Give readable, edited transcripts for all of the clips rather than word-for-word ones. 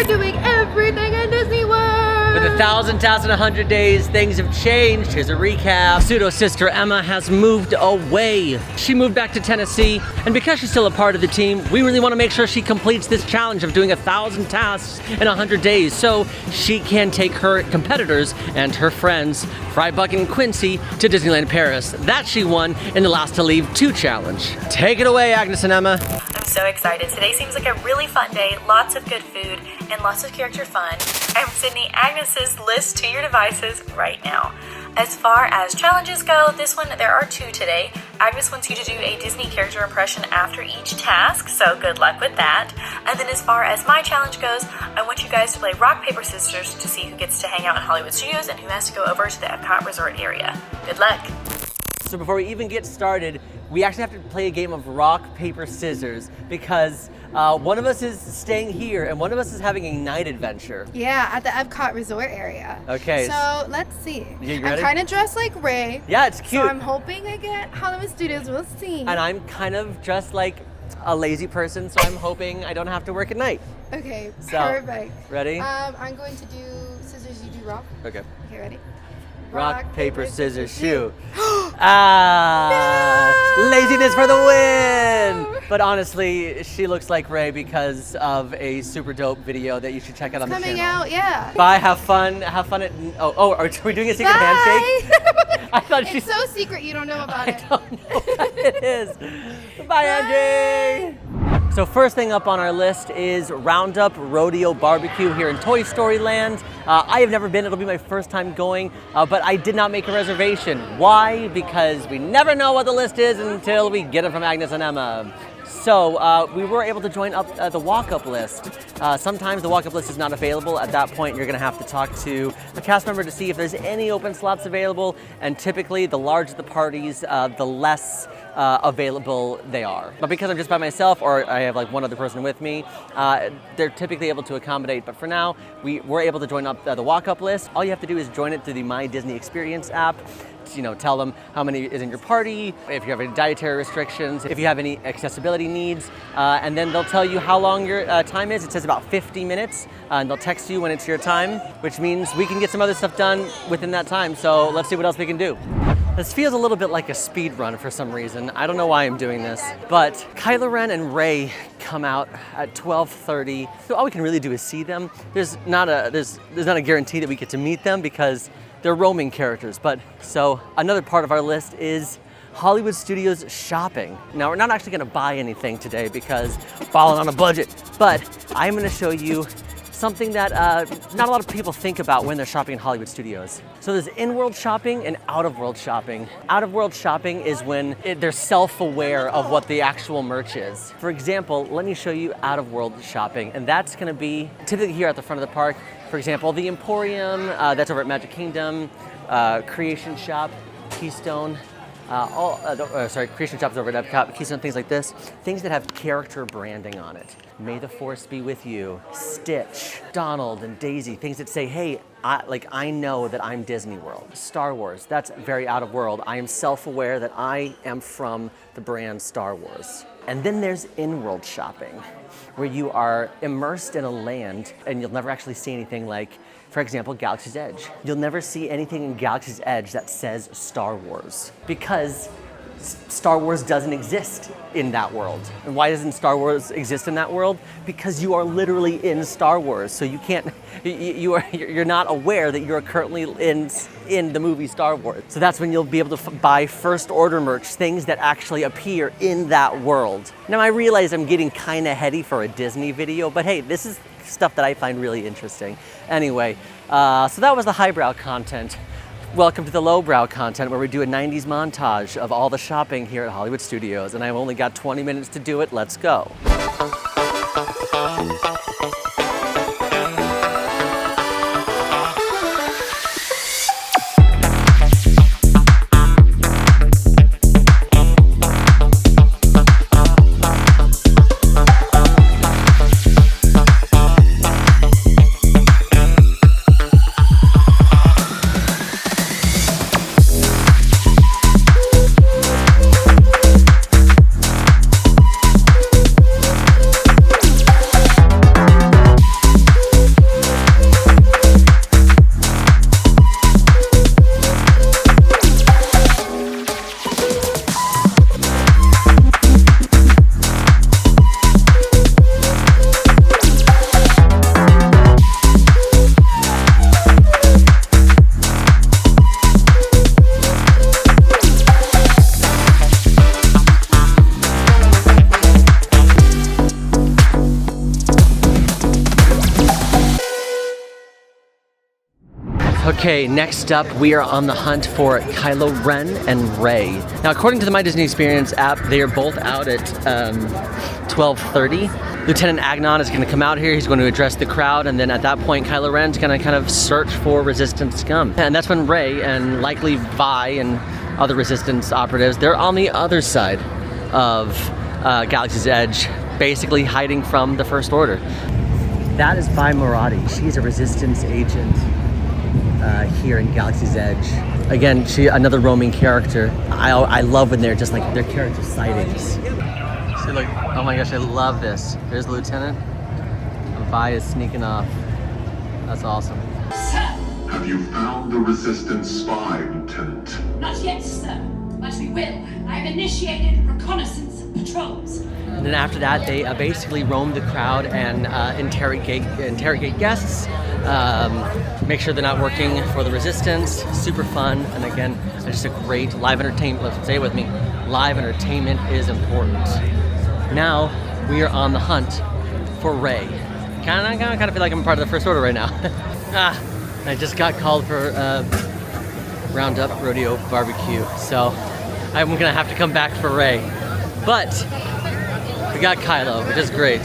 We're doing everything in Disney World. With 1,000 tasks in 100 days, things have changed. Here's a recap. Pseudo sister Emma has moved away. She moved back to Tennessee, and because she's still a part of the team, we really want to make sure she completes this challenge of doing 1,000 tasks in 100 days so she can take her competitors and her friends, Frybuck and Quincy, to Disneyland Paris. That she won in the Last to Leave 2 challenge. Take it away, Agnes and Emma. I'm so excited. Today seems like a really fun day, lots of good food, and lots of character fun. I'm sending Agnes's list to your devices right now. As far as challenges go, this one, there are 2 today. Agnes wants you to do a Disney character impression after each task, so good luck with that. And then as far as my challenge goes, I want you guys to play rock, paper, scissors to see who gets to hang out in Hollywood Studios and who has to go over to the EPCOT Resort area. Good luck. So before we even get started, we actually have to play a game of rock, paper, scissors because one of us is staying here and one of us is having a night adventure. Yeah, at the EPCOT Resort area. Okay. So let's see. You ready? I'm kind of dressed like Ray. Yeah, it's cute. So I'm hoping I get Hollywood Studios. We'll see. And I'm kind of dressed like a lazy person, so I'm hoping I don't have to work at night. Okay, So, perfect. ready? I'm going to do scissors, you do rock. Okay. Okay, ready? Rock, paper, scissors, shoot. Laziness for the win! But honestly, she looks like Ray because of a super dope video that you should check out on the channel. Coming out, yeah. Bye, have fun at, are we doing a secret Bye. handshake? I thought It's so secret you don't know about it. I don't know what it is. Bye, Angie! So first thing up on our list is Roundup Rodeo BBQ here in Toy Story Land. I have never been, it'll be my first time going, but I did not make a reservation. Why? Because we never know what the list is until we get it from Agnes and Emma. So we were able to join up the walk-up list. Sometimes the walk-up list is not available. At that point, you're gonna have to talk to a cast member to see if there's any open slots available. And typically, the larger the parties, the less available they are. But because I'm just by myself or I have like one other person with me, they're typically able to accommodate. But for now, we were able to join up the walk-up list. All you have to do is join it through the My Disney Experience app. Tell them how many is in your party, if you have any dietary restrictions, if you have any accessibility needs, and then they'll tell you how long your time is. It says about 50 minutes, and they'll text you when it's your time, which means we can get some other stuff done within that time. So let's see what else we can do. This feels a little bit like a speed run for some reason. I don't know why I'm doing this, but Kylo Ren and Rey come out at 12:30. So all we can really do is see them. There's not a guarantee that we get to meet them because they're roaming characters. But so another part of our list is Hollywood Studios shopping. Now we're not actually gonna buy anything today because we're falling on a budget, but I'm gonna show you something that not a lot of people think about when they're shopping in Hollywood Studios. So there's in-world shopping and out-of-world shopping. Out-of-world shopping is when they're self-aware of what the actual merch is. For example, let me show you out-of-world shopping, and that's gonna be typically here at the front of the park. For example, the Emporium, that's over at Magic Kingdom, Creation Shop, Keystone, Creation Shop's over at Epcot, Keystone, things like this. Things that have character branding on it. May the Force be with you, Stitch, Donald and Daisy, things that say, hey, I know that I'm Disney World. Star Wars, that's very out of world. I am self-aware that I am from the brand Star Wars. And then there's in-world shopping, where you are immersed in a land and you'll never actually see anything like, for example, Galaxy's Edge. You'll never see anything in Galaxy's Edge that says Star Wars because Star Wars doesn't exist in that world. And why doesn't Star Wars exist in that world? Because you are literally in Star Wars, so you can't, you're not aware that you're currently in the movie Star Wars. So that's when you'll be able to buy first order merch, things that actually appear in that world. Now I realize I'm getting kind of heady for a Disney video, but hey, this is stuff that I find really interesting. Anyway, so that was the highbrow content. Welcome to the lowbrow content where we do a 90s montage of all the shopping here at Hollywood Studios, and I've only got 20 minutes to do it. Let's go. Okay, next up, we are on the hunt for Kylo Ren and Rey. Now, according to the My Disney Experience app, they are both out at 12:30. Lieutenant Agnon is going to come out here. He's going to address the crowd, and then at that point, Kylo Ren's going to kind of search for Resistance scum. And that's when Rey and likely Vi and other Resistance operatives, they're on the other side of Galaxy's Edge, basically hiding from the First Order. That is Vi Moradi. She's a Resistance agent here in Galaxy's Edge. Again, another roaming character. I love when they're just like, their character sightings. See, look, oh my gosh, I love this. There's the lieutenant. Vi is sneaking off. That's awesome. Have you found the Resistance spy, Lieutenant? Not yet, sir, but we will. I have initiated reconnaissance patrols. And then after that, they basically roam the crowd and interrogate guests, make sure they're not working for the Resistance. Super fun, and again, just a great live entertainment. Let's say it with me, live entertainment is important. Now we are on the hunt for Rey. Kind of feel like I'm part of the First Order right now. I just got called for Roundup Rodeo BBQ, so I'm gonna have to come back for Rey. But we got Kylo, which is great.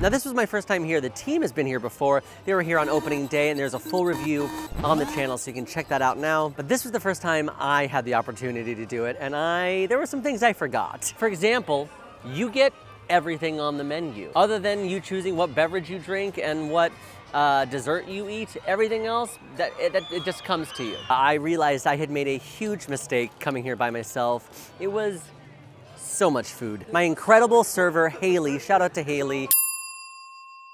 Now this was my first time here. The team has been here before. They were here on opening day, and there's a full review on the channel, so you can check that out now. But this was the first time I had the opportunity to do it, and there were some things I forgot. For example, you get everything on the menu. Other than you choosing what beverage you drink and what dessert you eat, everything else, it just comes to you. I realized I had made a huge mistake coming here by myself. It was so much food. My incredible server, Haley, shout out to Haley.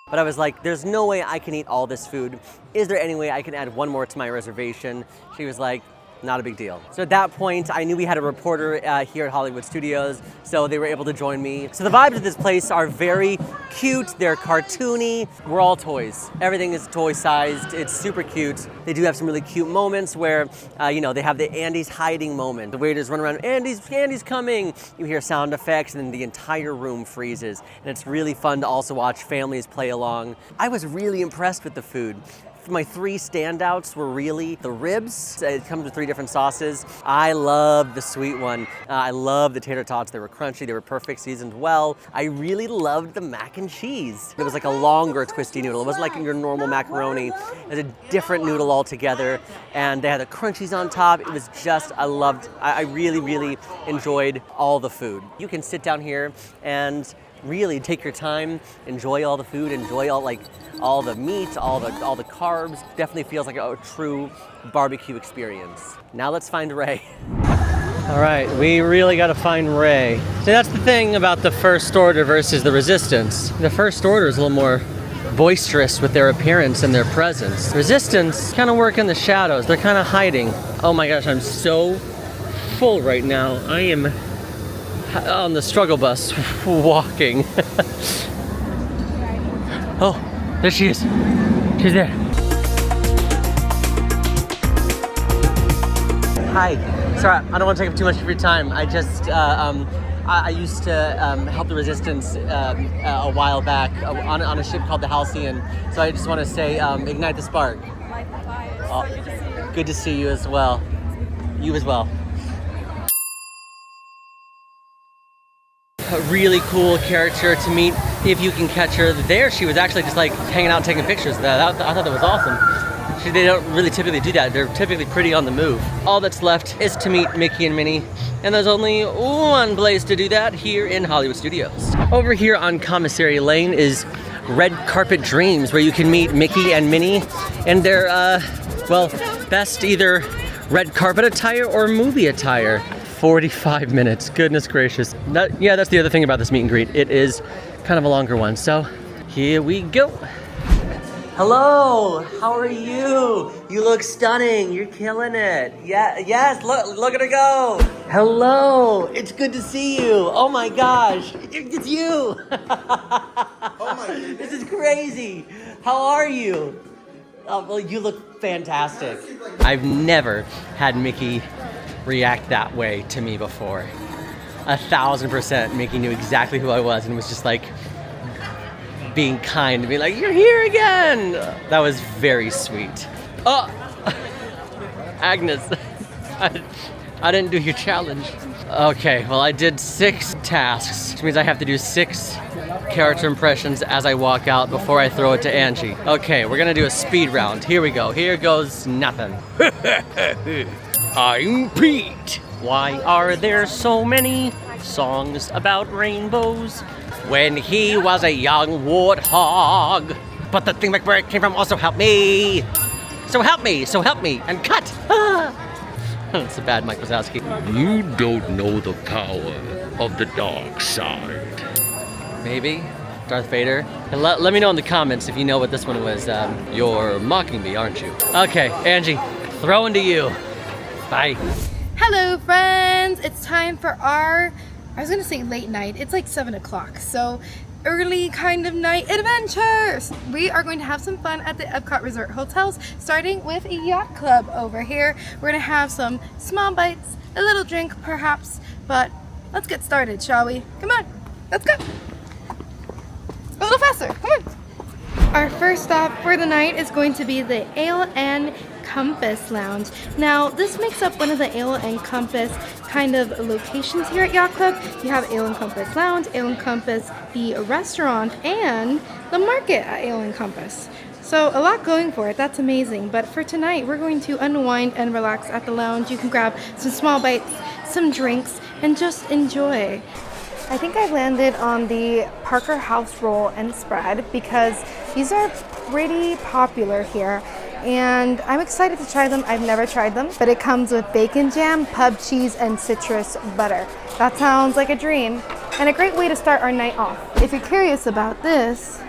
But I was like, there's no way I can eat all this food. Is there any way I can add one more to my reservation? She was like, not a big deal. So at that point, I knew we had a reporter here at Hollywood Studios, so they were able to join me. So the vibes of this place are very cute, they're cartoony. We're all toys. Everything is toy-sized, it's super cute. They do have some really cute moments where, they have the Andy's hiding moment. The waiters run around, Andy's coming! You hear sound effects, and then the entire room freezes. And it's really fun to also watch families play along. I was really impressed with the food. My three standouts were really the ribs. It comes with 3 different sauces. I love the sweet one. I love the tater tots. They were crunchy, they were perfect, seasoned well. I really loved the mac and cheese. It was like a longer twisty noodle. It wasn't like your normal macaroni. It was a different noodle altogether. And they had the crunchies on top. It was just, I really, really enjoyed all the food. You can sit down here and really take your time, enjoy all the food, enjoy all the meat, all the carbs. Definitely feels like a true barbecue experience. Now let's find Rey. All right, we really got to find Rey. So that's the thing about the First Order versus the Resistance. The First Order is a little more boisterous with their appearance and their presence. Resistance kind of work in the shadows. They're kind of hiding. Oh my gosh, I'm so full right now. I am on the struggle bus walking. Oh, there she is. She's there. Hi. Sorry, I don't want to take up too much of your time. I just, I used to help the Resistance a while back on a ship called the Halcyon. So I just want to say, ignite the spark. Likewise. So good to see you. Good to see you as well. You as well. A really cool character to meet if you can catch her. There she was actually just like hanging out taking pictures. I thought that was awesome. They don't really typically do that. They're typically pretty on the move. All that's left is to meet Mickey and Minnie, and there's only one place to do that, here in Hollywood Studios. Over here on Commissary Lane is Red Carpet Dreams, where you can meet Mickey and Minnie and their Well, best either red carpet attire or movie attire. 45 minutes, goodness gracious. Yeah, that's the other thing about this meet and greet. It is kind of a longer one, so here we go. Hello, how are you? You look stunning, you're killing it. Yeah, yes, look at her go. Hello, it's good to see you. Oh my gosh, it's you. Oh my goodness. This is crazy. How are you? Oh, well, you look fantastic. I've never had Mickey react that way to me before. 1000% Mickey knew exactly who I was and was just like being kind to me, like, you're here again. That was very sweet. Oh, Agnes, I didn't do your challenge. Okay, well, I did 6 tasks, which means I have to do 6 character impressions as I walk out before I throw it to Angie. Okay, we're gonna do a speed round. Here we go. Here goes nothing. I'm Pete. Why are there so many songs about rainbows? When he was a young warthog. But the thing where it came from also helped me. So help me, and cut. That's a bad Mike Wazowski. You don't know the power of the dark side. Maybe. Darth Vader. And let me know in the comments if you know what this one was. You're mocking me, aren't you? Okay, Angie, throwing to you. Bye. Hello, friends. It's time for our, I was gonna say late night. It's like 7 o'clock, so early kind of night adventures. We are going to have some fun at the EPCOT Resort hotels, starting with a yacht club over here. We're gonna have some small bites, a little drink perhaps, but let's get started, shall we? Come on, let's go. A little faster, come on. Our first stop for the night is going to be the Ale and Compass Lounge. Now, this makes up one of the Ale and Compass kind of locations here at Yacht Club. You have Ale and Compass Lounge, Ale and Compass, the restaurant, and the market at Ale and Compass. So a lot going for it. That's amazing. But for tonight, we're going to unwind and relax at the lounge. You can grab some small bites, some drinks, and just enjoy. I think I've landed on the Parker House Roll and Spread because these are pretty popular here. And I'm excited to try them. I've never tried them, but it comes with bacon jam, pub cheese, and citrus butter. That sounds like a dream and a great way to start our night off. If you're curious about this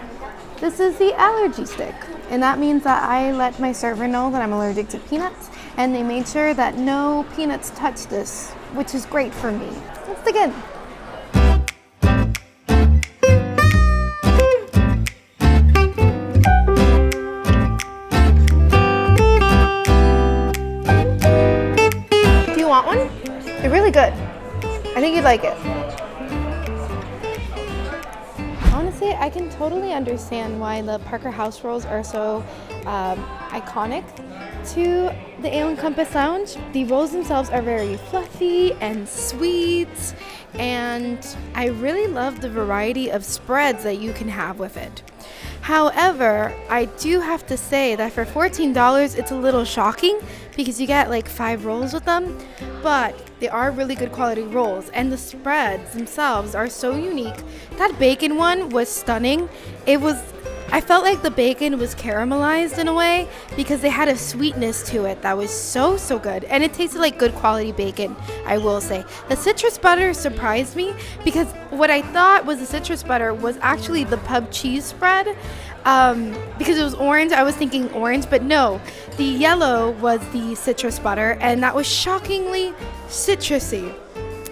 is the allergy stick. And that means that I let my server know that I'm allergic to peanuts, and they made sure that no peanuts touch this, which is great for me. Let's dig in. Want one? They're really good. I think you'd like it. Honestly, I can totally understand why the Parker House Rolls are so iconic to the Ale and Compass Lounge. The rolls themselves are very fluffy and sweet, and I really love the variety of spreads that you can have with it. However, I do have to say that for $14, it's a little shocking because you get like 5 rolls with them, but they are really good quality rolls, and the spreads themselves are so unique. That bacon one was stunning. I felt like the bacon was caramelized in a way because they had a sweetness to it that was so good, and it tasted like good quality bacon, I will say. The citrus butter surprised me because what I thought was the citrus butter was actually the pub cheese spread. Because it was orange, I was thinking orange, but no, the yellow was the citrus butter, and that was shockingly citrusy.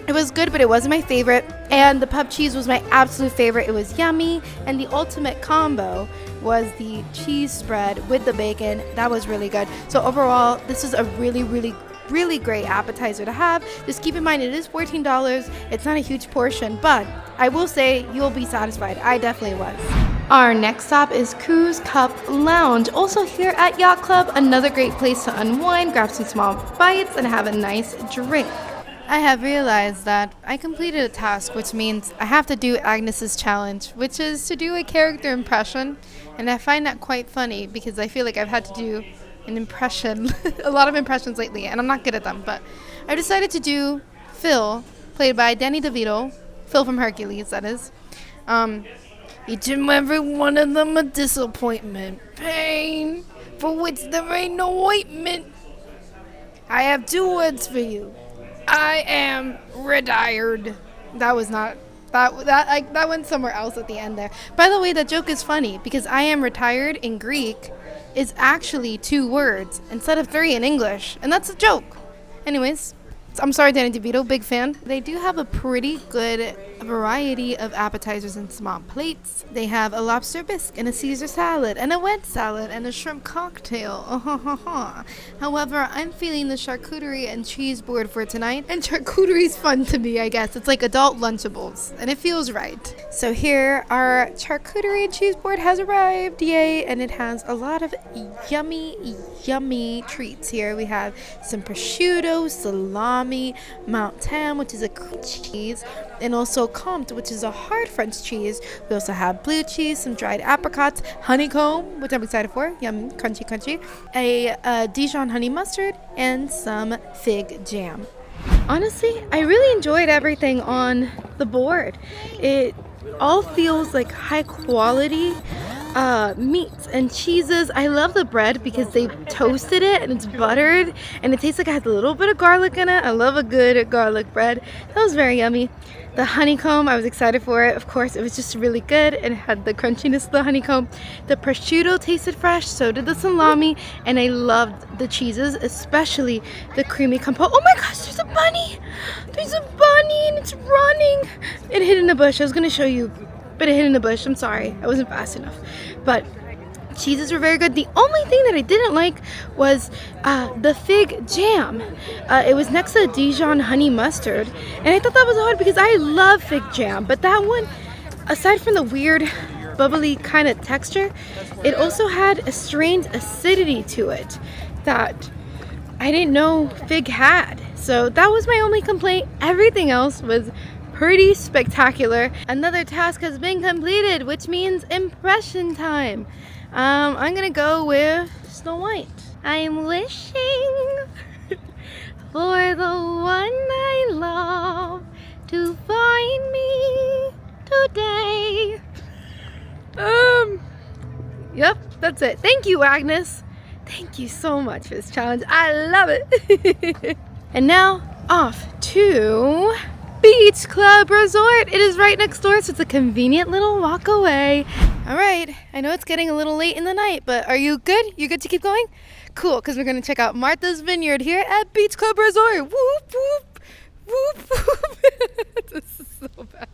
It was good, but it wasn't my favorite, and the pub cheese was my absolute favorite. It was yummy, and the ultimate combo was the cheese spread with the bacon. That was really good. So overall, this is a really great appetizer to have. Just keep in mind, it is $14. It's not a huge portion, but I will say you'll be satisfied. I definitely was. Our next stop is Cruise Cup Lounge, also here at Yacht Club. Another great place to unwind, grab some small bites, and have a nice drink. I have realized that I completed a task, which means I have to do Agnes's challenge, which is to do a character impression. And I find that quite funny because I feel like I've had to do an impression, a lot of impressions lately, and I'm not good at them. But I decided to do Phil, played by Danny DeVito, Phil from Hercules, that is. Each and every one of them a disappointment, pain, for which there ain't no ointment. I have 2 words for you. I am retired. That was not that went somewhere else at the end there. By the way, that joke is funny because I am retired in Greek is actually 2 words instead of 3 in English, and that's a joke. Anyways, I'm sorry, Danny DeVito, big fan. They do have a pretty good variety of appetizers and small plates. They have a lobster bisque and a Caesar salad and a wet salad and a shrimp cocktail. However, I'm feeling the charcuterie and cheese board for tonight. And charcuterie's fun to me, I guess. It's like adult Lunchables, and it feels right. So here, our charcuterie and cheese board has arrived, yay! And it has a lot of yummy treats here. We have some prosciutto, salami, Mount Tam, which is a cream cheese, and also Comte, which is a hard French cheese. We also have blue cheese, some dried apricots, honeycomb, which I'm excited for, yum, crunchy, a Dijon honey mustard, and some fig jam. Honestly, I really enjoyed everything on the board. It all feels like high quality meats and cheeses. I love the bread because they toasted it and it's buttered and it tastes like it has a little bit of garlic in it. I love a good garlic bread. That was very yummy. The honeycomb, I was excited for it. Of course, it was just really good and it had the crunchiness of the honeycomb. The prosciutto tasted fresh, so did the salami, and I loved the cheeses, especially the creamy compote. Oh my gosh, there's a bunny! There's a bunny and it's running! It hid in a bush. I was gonna show you, but it hid in the bush. I'm sorry, I wasn't fast enough. But cheeses were very good. The only thing that I didn't like was the fig jam. It was next to the Dijon honey mustard, and I thought that was odd because I love fig jam, but that one, aside from the weird bubbly kind of texture, it also had a strange acidity to it that I didn't know fig had. So that was my only complaint. Everything else was pretty spectacular. Another task has been completed, which means impression time. I'm gonna go with Snow White. I'm wishing for the one I love to find me today. Yep, that's it. Thank you, Agnes. Thank you so much for this challenge. I love it. And now off to Beach Club Resort. It is right next door, so it's a convenient little walk away. All right, I know it's getting a little late in the night, but are you good? You good to keep going? Cool, because we're going to check out Martha's Vineyard here at Beach Club Resort. Whoop, whoop, whoop, whoop. This is so bad.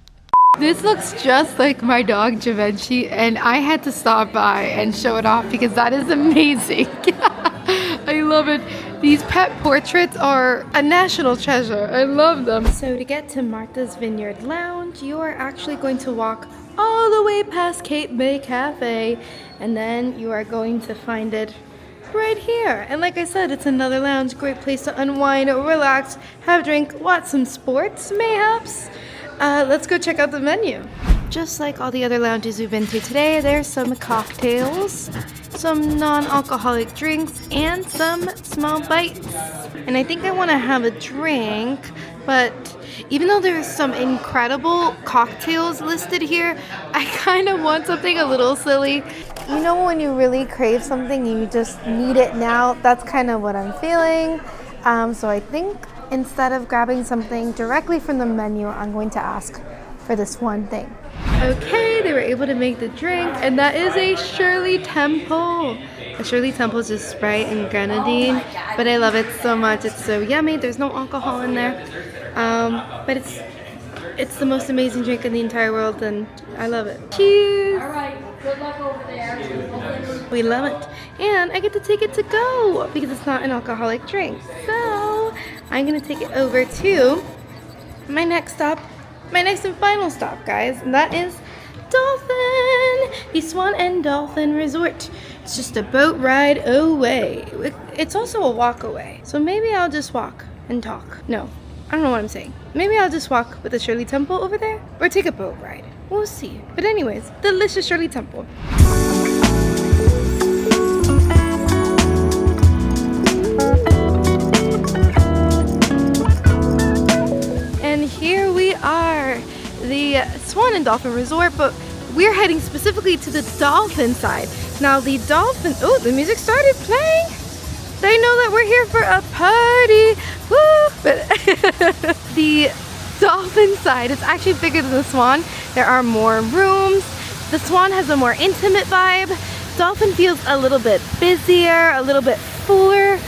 This looks just like my dog Givenchy, and I had to stop by and show it off because that is amazing. I love it. These pet portraits are a national treasure. I love them. So to get to Martha's Vineyard Lounge, you are actually going to walk all the way past Cape Bay Cafe, and then you are going to find it right here. And like I said, it's another lounge, great place to unwind, relax, have a drink, watch some sports, mayhaps. Let's go check out the menu. Just like all the other lounges we've been to today, there's some cocktails, some non-alcoholic drinks, and some small bites. And I think I want to have a drink, but even though there's some incredible cocktails listed here, I kind of want something a little silly. You know when you really crave something, you just need it now? That's kind of what I'm feeling. So I think instead of grabbing something directly from the menu, I'm going to ask for this one thing. Okay, they were able to make the drink, and that is a Shirley Temple. A Shirley Temple is just Sprite and grenadine, but I love it so much. It's so yummy. There's no alcohol in there, but it's the most amazing drink in the entire world, and I love it. Cheers! All right, good luck over there. We love it, and I get to take it to go because it's not an alcoholic drink. So I'm gonna take it over to my next stop. My next and final stop, guys, and that is Dolphin, the Swan and Dolphin Resort. It's just a boat ride away. It's also a walk away, so maybe I'll just walk and talk. No, I don't know what I'm saying. Maybe I'll just walk with the Shirley Temple over there, or take a boat ride. We'll see. But anyways, delicious Shirley Temple. Here we are, the Swan and Dolphin Resort, but we're heading specifically to the dolphin side. Now the dolphin, oh, the music started playing. They know that we're here for a party. Woo! But the dolphin side is actually bigger than the swan. There are more rooms. The swan has a more intimate vibe. Dolphin feels a little bit busier, a little bit fuller.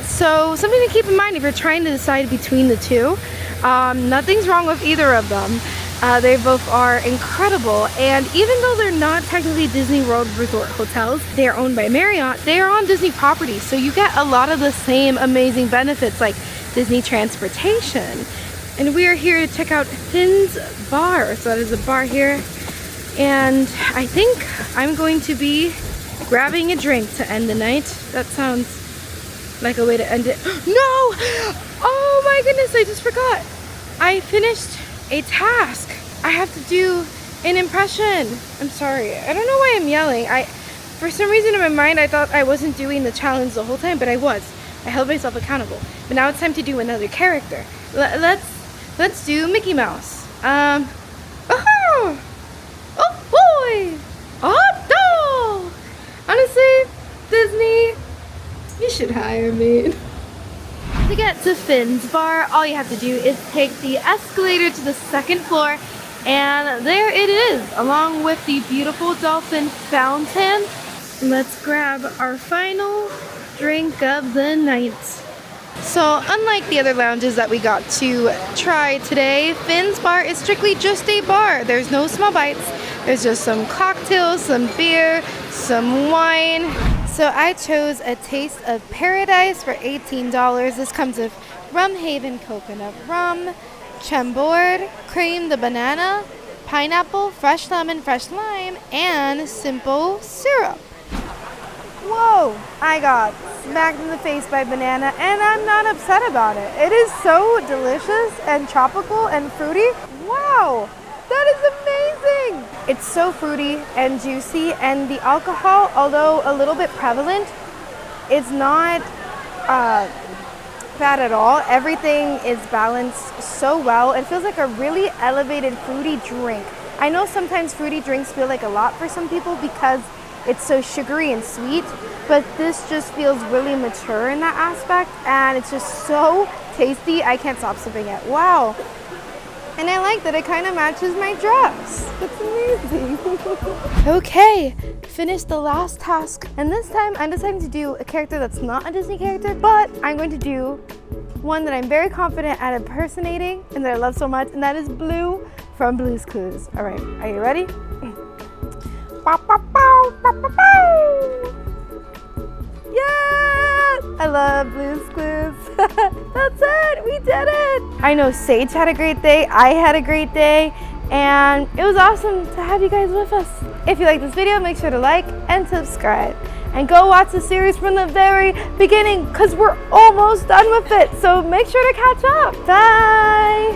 So something to keep in mind if you're trying to decide between the two. Nothing's wrong with either of them. They both are incredible, and even though they're not technically Disney World Resort hotels, they are owned by Marriott, they are on Disney property, so you get a lot of the same amazing benefits like Disney transportation. And we are here to check out Phins Bar, so that is a bar here, and I think I'm going to be grabbing a drink to end the night. That sounds like a way to end it. No! Oh my goodness, I just forgot. I finished a task. I have to do an impression. I'm sorry. I don't know why I'm yelling. For some reason in my mind I thought I wasn't doing the challenge the whole time, but I was. I held myself accountable. But now it's time to do another character. Let's do Mickey Mouse. Oh boy! Oh no! Honestly, Disney, you should hire me. To get to Phins Bar, all you have to do is take the escalator to the second floor, and there it is, along with the beautiful dolphin fountain. Let's grab our final drink of the night. So unlike the other lounges that we got to try today, Phins Bar is strictly just a bar. There's no small bites. There's just some cocktails, some beer, some wine. So I chose a Taste of Paradise for $18. This comes with Rum Haven coconut rum, Chambord, cream the banana, pineapple, fresh lemon, fresh lime, and simple syrup. Whoa! I got smacked in the face by banana, and I'm not upset about it. It is so delicious and tropical and fruity. Wow! That is amazing! It's so fruity and juicy, and the alcohol, although a little bit prevalent, is not bad at all. Everything is balanced so well. It feels like a really elevated fruity drink. I know sometimes fruity drinks feel like a lot for some people because it's so sugary and sweet, but this just feels really mature in that aspect, and it's just so tasty. I can't stop sipping it. Wow! And I like that it kind of matches my dress. It's amazing. Okay, finished the last task. And this time I'm deciding to do a character that's not a Disney character, but I'm going to do one that I'm very confident at impersonating and that I love so much, and that is Blue from Blue's Clues. All right, are you ready? Yes! I love Blue's Clues. That's it! We did it! I know Sage had a great day, I had a great day, and it was awesome to have you guys with us. If you like this video, make sure to like and subscribe. And go watch the series from the very beginning because we're almost done with it. So make sure to catch up. Bye!